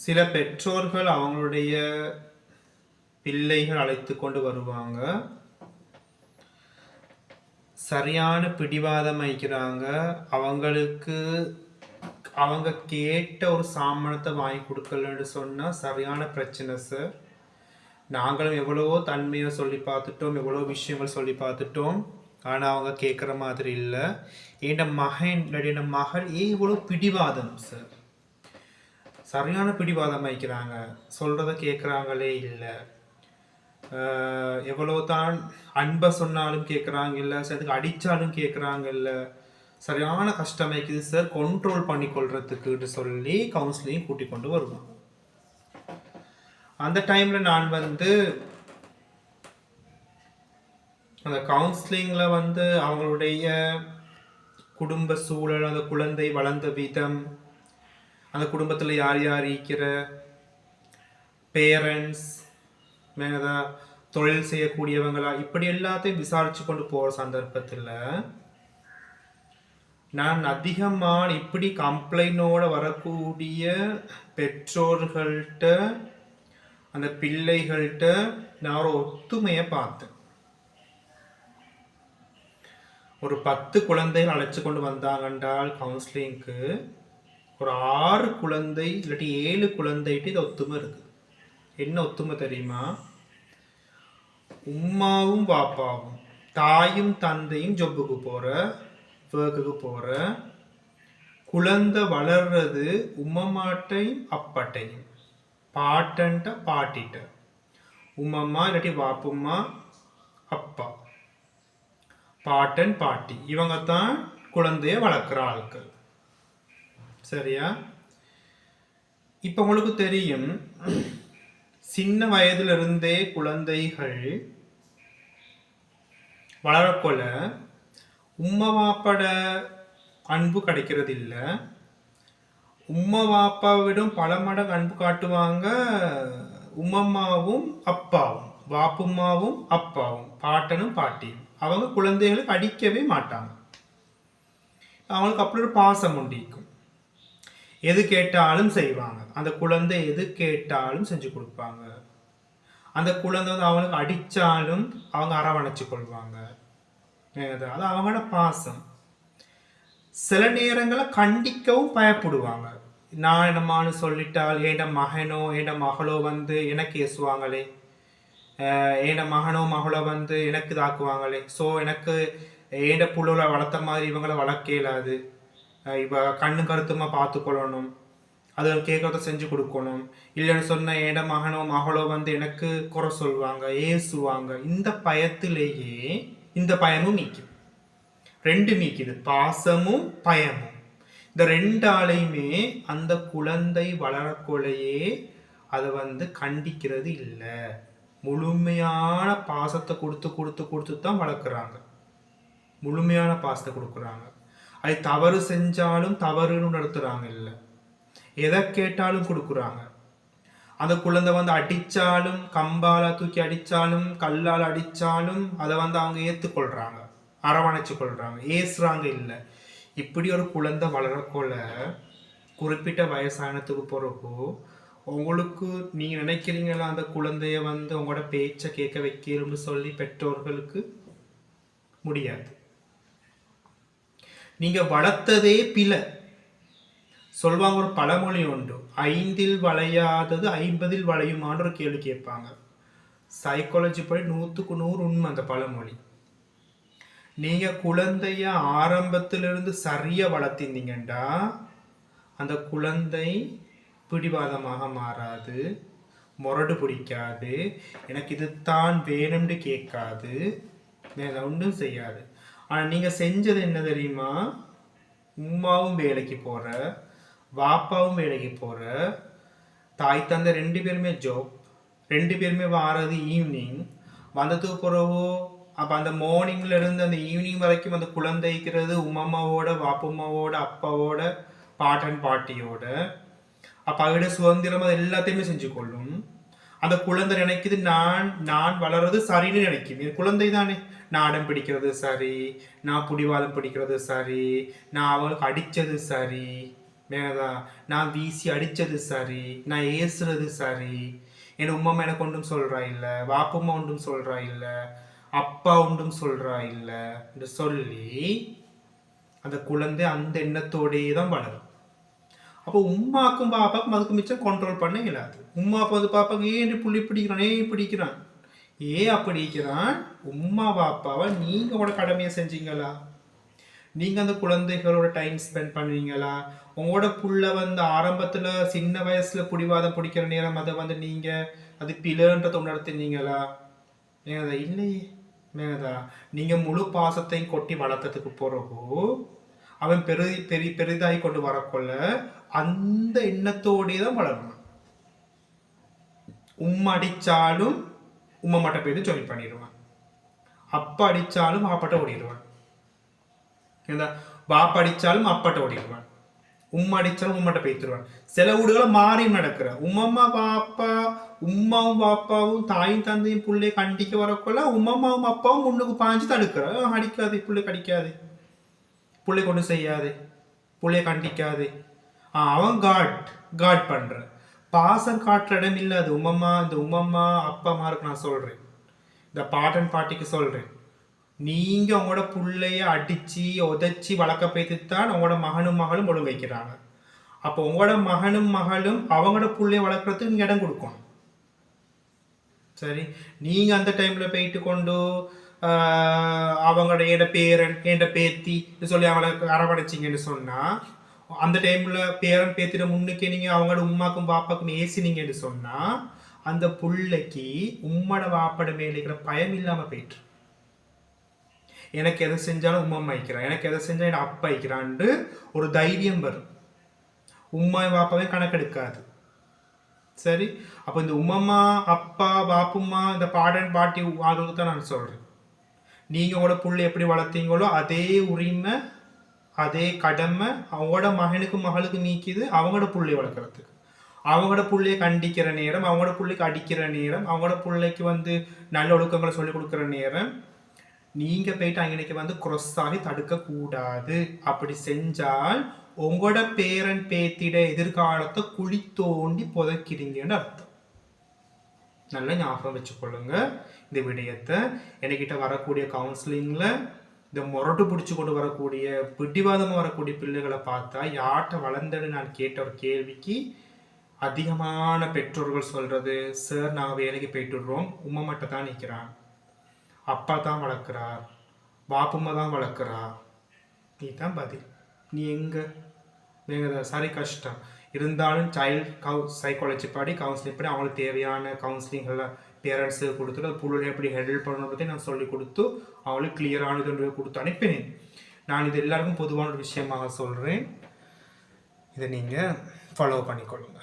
சில பெற்றோர்கள் அவங்களுடைய பிள்ளைகள் அழைத்து கொண்டு வருவாங்க, சரியான பிடிவாதம் வைக்கிறாங்க. அவங்களுக்கு அவங்க கேட்ட ஒரு சாமானத்தை வாங்கி கொடுக்கலன்னு சொன்னால் சரியான பிரச்சனை சார். நாங்களும் எவ்வளவோ தன்மையை சொல்லி பார்த்துட்டோம், எவ்வளோ விஷயங்கள் சொல்லி பார்த்துட்டோம். ஆனால் அவங்க கேட்குற மாதிரி இல்லை. என் மகன் என் மகள் இவ்வளோ பிடிவாதம் சார், சரியான பிடிவாதம் வைக்கிறாங்க. சொல்கிறத கேட்குறாங்களே இல்லை. எவ்வளோ தான் அன்பை சொன்னாலும் கேட்குறாங்க இல்லை, அதுக்கு அடித்தாலும் கேட்குறாங்க இல்லை. சரியான கஷ்டம் வைக்குது சார் கண்ட்ரோல் பண்ணி கொள்றதுக்குன்னு சொல்லி கவுன்சிலிங் கூட்டி கொண்டு வருவோம். அந்த டைமில் நான் அந்த கவுன்சிலிங்கில் அவங்களுடைய குடும்ப சூழல், அந்த குழந்தை வளர்ந்த விதம், அந்த குடும்பத்தில் யார் யார் இருக்கிற பேரண்ட்ஸ், தொழில் செய்யக்கூடியவங்களா, இப்படி எல்லாத்தையும் விசாரிச்சு கொண்டு போகிற சந்தர்ப்பத்தில் நான் அதிகமான இப்படி கம்ப்ளைண்டோட வரக்கூடிய பெற்றோர்கள்ட்ட, அந்த பிள்ளைகள்கிட்ட நான் ஒரு ஒத்துமையை பார்த்தேன். ஒரு 10 குழந்தைகள் அழைச்சு கொண்டு வந்தாங்கன்றால் கவுன்சிலிங்க்கு, ஒரு 6 குழந்தை இல்லாட்டி 7 குழந்தைட்டு இது ஒத்துமை இருக்குது. என்ன ஒத்துமை தெரியுமா? உம்மாவும் பாப்பாவும், தாயும் தந்தையும் ஜொப்புக்கு போகிற, ஒர்க்குக்கு போகிற, குழந்தை வளர்றது உம்மம்மாட்டையும் அப்பாட்டையும், பாட்டன்ட்ட பாட்டிட்ட, உம்மம்மா இல்லாட்டி வாப்பும்மா அப்பா, பாட்டன் பாட்டி, இவங்க தான் குழந்தைய வளர்க்குற ஆட்கள். சரியா? இப்போ உங்களுக்கு தெரியும், சின்ன வயதிலிருந்தே குழந்தைகள் வளரக்கொள்ள உம்மா வாப்பாட அன்பு கிடைக்கிறது இல்லை. உம்மா வாப்பாவிடம் பல மடங்கு அன்பு காட்டுவாங்க உம்மம்மாவும் அப்பாவும், வாப்பும்மாவும் அப்பாவும், பாட்டனும் பாட்டியும். அவங்க குழந்தைகளுக்கு அடிக்கவே மாட்டாங்க. அவங்களுக்கு அப்படி ஒரு பாசம் உண்டிக்கும். எது கேட்டாலும் செய்வாங்க. அந்த குழந்தை எது கேட்டாலும் செஞ்சு கொடுப்பாங்க. அந்த குழந்தை அவங்களுக்கு அடித்தாலும் அவங்க அரவணைச்சு கொள்வாங்க. அது அவங்களோட பாசம். சில நேரங்களில் கண்டிக்கவும் பயப்படுவாங்க. நான் என்னமானு சொல்லிட்டால் என் மகனோ என் மகளோ எனக்கு ஏசுவாங்களே, என் மகனோ மகளோ எனக்கு தாக்குவாங்களே, ஸோ எனக்கு என் புள்ளோல வளர்த்த மாதிரி இவங்களை வளர்க்க இயலாது, இவ கண்ணு கருத்துமா பார்த்துக்கொள்ளணும், அதில் கேட்கறத செஞ்சு கொடுக்கணும். இல்லைன்னு சொன்ன என் மகனோ மகளோ எனக்கு குறை சொல்லுவாங்க, ஏசுவாங்க. இந்த பயத்திலேயே இந்த பயமும் நீக்கும். ரெண்டு நீக்குது, பாசமும் பயமும். இந்த ரெண்டாலையுமே அந்த குழந்தை வளரக்கொள்ளையே அதை கண்டிக்கிறது இல்லை. முழுமையான பாசத்தை கொடுத்து கொடுத்து கொடுத்து தான் வளர்க்குறாங்க. முழுமையான பாசத்தை கொடுக்குறாங்க. அது தவறு செஞ்சாலும் தவறுன்னு நடத்துகிறாங்க இல்லை, எதை கேட்டாலும் கொடுக்குறாங்க. அந்த குழந்தை அடித்தாலும், கம்பால் தூக்கி அடித்தாலும், கல்லால் அடித்தாலும் அதை அவங்க ஏற்றுக்கொள்கிறாங்க, அரவணைச்சு கொள்கிறாங்க, ஏசுறாங்க இல்லை. இப்படி ஒரு குழந்தை வளரக்கொள்ள குறிப்பிட்ட வயசானத்துக்கு பிறகு உங்களுக்கு நீங்கள் நினைக்கிறீங்களா அந்த குழந்தைய உங்களோட பேச்சை கேட்க வைக்கணும்னு சொல்லி பெற்றோர்களுக்கு முடியாது. நீங்கள் வளர்த்ததே பிழை. சொல்வாங்க ஒரு பழமொழி உண்டு, 5ல் வளையாதது 50ல் வளையுமான்ற ஒரு கேள்வி கேட்பாங்க. சைக்காலஜி படி 100க்கு 100 உண்மை அந்த பழமொழி. நீங்கள் குழந்தைய ஆரம்பத்திலிருந்து சரியாக வளர்த்திருந்தீங்கண்டா அந்த குழந்தை பிடிவாதமாக மாறாது, முரடு பிடிக்காது, எனக்கு இதுதான் வேணும்னு கேட்காது, ஒன்றும் செய்யாது. ஆனால் நீங்கள் செஞ்சது என்ன தெரியுமா? உம்மாவும் வேலைக்கு போகிற, வாப்பாவும் வேலைக்கு போகிற, தாய் தந்தை 2 பேருமே ஜாப், 2 பேருமே வாரது ஈவினிங், வந்ததுக்கு பிறகு அப்போ அந்த மார்னிங்லேருந்து அந்த ஈவினிங் வரைக்கும் அந்த குழந்தைக்கிறது உம்மம்மாவோட, வாப்பம்மாவோட, அப்பாவோட, பாட்டன் பாட்டியோட. அப்போ அவட சுதந்திரம் அது எல்லாத்தையுமே செஞ்சு கொள்ளும். அந்த குழந்தை நினைக்குது நான் வளர்றது சரின்னு நினைக்கும். என் குழந்தை தானே, நான் அடம் பிடிக்கிறது சரி, நான் புடிவாதம் பிடிக்கிறது சரி, நான் அவளுக்கு அடித்தது சரி, மேகதா, நான் வீசி அடிச்சது சரி, நான் ஏசுறது சரி, என் உம்மா எனக்கு ஒன்றும் சொல்றா இல்ல, வாப்பம்மா ஒன்றும் சொல்றா இல்ல, அப்பா ஒன்றும் சொல்றா இல்ல என்று சொல்லி அந்த குழந்தை அந்த எண்ணத்தோடயே தான் வளரும். அப்போ உம்மாக்கும் பாப்பாக்கும் அதுக்கு மிச்சம் கண்ட்ரோல் பண்ண இயலாது. உம்மா அப்பா வந்து பாப்பாக்கு ஏன் புள்ளி பிடிக்கிறான், ஏன் பிடிக்கிறான், ஏன் அப்படி இருக்கிறான்? உம்மா பாப்பாவை நீங்க உங்களோட கடமையை செஞ்சீங்களா? நீங்க அந்த குழந்தைகளோட டைம் ஸ்பெண்ட் பண்ணுவீங்களா? உங்களோட புள்ள வந்து ஆரம்பத்துல சின்ன வயசுல புடிவாதம் பிடிக்கிற நேரம் அதை வந்து நீங்க அது பிள்ளைன்றதை உணர்த்தினீங்களா? மேகதா, இல்லையே. மேகதா, நீங்க முழு பாசத்தையும் கொட்டி வளர்த்ததுக்கு பிறகு அவன் பெரிதாகி கொண்டு வரக்கொள்ள அந்த எண்ணத்தோடே தான் வளரணும். உம்மா அடிச்சாலும் உம்மா மட்டும் போயிட்டு ஜாயின் பண்ணிடுவான், அப்பா அடிச்சாலும் பாப்பாட்ட ஓடிடுவான், பாப்பா அடிச்சாலும் அப்பாட்ட ஓடிடுவான், உம்மா அடிச்சாலும் உம்மாட்ட பேத்துருவான். சில வீடுகளை மாறியும் நடக்கிற உம்மம்மா பாப்பா, உம்மாவும் பாப்பாவும் தாயும் தந்தையும் பிள்ளைய கண்டிக்க வரக்குள்ள உம்மம்மாவும் அப்பாவும் முன்னுக்கு பாஞ்சு தடுக்கிற, அடிக்காது பிள்ளைக்கு அடிக்காது, பிள்ளை கொண்டு செய்யாது, பிள்ளைய கண்டிக்காது. அவன் காட் பண்ற பாசம் காட்டுற இடம் இல்லை அது. உம்மம்மா, இந்த உம்மம்மா அப்பா அம்மாருக்கு நான் சொல்றேன், இந்த பாட்டன் பாட்டிக்கு சொல்றேன், நீங்க உங்களோட புள்ளைய அடிச்சு உதைச்சி வளர்க்க போய்த்துத்தான் உங்களோட மகனும் மகளும் ஒழுங்கு வைக்கிறாங்க. அப்போ உங்களோட மகனும் மகளும் அவங்களோட புள்ளைய வளர்க்கறதுக்கு நீங்க இடம் கொடுக்கணும். சரி, நீங்க அந்த டைம்ல போயிட்டு கொண்டு அவங்களோட என் பேரன் என் பேத்தி சொல்லி அவங்களை அரவணைச்சிங்கன்னு சொன்னா, அந்த டைம்ல பேரன் பேத்திட முன்னுக்கே நீங்க அவங்களோட உம்மாக்கும் பாப்பாக்கும் ஏசினீங்கன்னு சொன்னா, அந்த புள்ளைக்கு உம்மோட வாப்பட மேல இருக்கிற பயம் இல்லாம போயிட்டு, எனக்கு எதை செஞ்சாலும் உம்மா வைக்கிறான், எனக்கு எதை செஞ்சா என் அப்பா வைக்கிறான்னு ஒரு தைரியம் வரும். உம்மா பாப்பாவே கணக்கெடுக்காது. சரி, அப்போ இந்த உம்மம்மா அப்பா பாப்பும்மா இந்த பாடன் பாட்டி ஆளுக்கு தான் நான் சொல்றேன், நீங்க உங்களோட புள்ளை எப்படி வளர்த்தீங்களோ அதே உரிமை அதே கடமை அவங்களோட மகனுக்கும் மகளுக்கு நீக்கிது அவங்களோட புள்ளைய வளர்க்குறதுக்கு. அவங்களோட புள்ளைய கண்டிக்கிற நேரம், அவங்களோட பிள்ளைக்கு அடிக்கிற நேரம், அவங்களோட பிள்ளைக்கு வந்து நல்ல ஒழுக்கங்களை சொல்லிக் கொடுக்குற நேரம் நீங்க போயிட்டு அங்கனைக்கு வந்து குரோஸ் ஆகி தடுக்க கூடாது. அப்படி செஞ்சால் உங்களோட பேரன் பேத்திட எதிர்காலத்தை குழி தோண்டி புதைக்கிறீங்கன்னு அர்த்தம். நல்லா ஞாபகம் வச்சுக்கொள்ளுங்க இந்த விடயத்தை. என்கிட்ட வரக்கூடிய கவுன்சிலிங்ல இந்த முரட்டு பிடிச்சி கொண்டு வரக்கூடிய பிடிவாதமாக வரக்கூடிய பிள்ளைகளை பார்த்தா யார்கிட்ட வளர்ந்தன்னு நான் கேட்ட ஒரு கேள்விக்கு அதிகமான பெற்றோர்கள் சொல்றது, சார் நாங்கள் வேலைக்கு போயிட்டுடுறோம், உம்மா மட்டும் தான் நிற்கிறான், அப்பா தான் வளர்க்குறார், பாப்பும்மா தான் வளர்க்குறா. நீ தான் பதில். நீ எங்க சரி கஷ்டம் இருந்தாலும் சைல்டு சைக்காலஜி படி கவுன்சிலிங் படி அவங்களுக்கு தேவையான கவுன்சிலிங்களை பேரண்ட்ஸுக்கு கொடுத்துட்டு அது புள்ளையை எப்படி ஹேண்டில் பண்ணணும் பற்றி நான் சொல்லி கொடுத்து அவங்களுக்கு கிளியரானது கொடுத்து அனுப்பினேன். நான் இது எல்லாருக்கும் பொதுவான ஒரு விஷயமாக சொல்கிறேன், இதை நீங்கள் ஃபாலோ பண்ணிக்கொள்ளுங்க.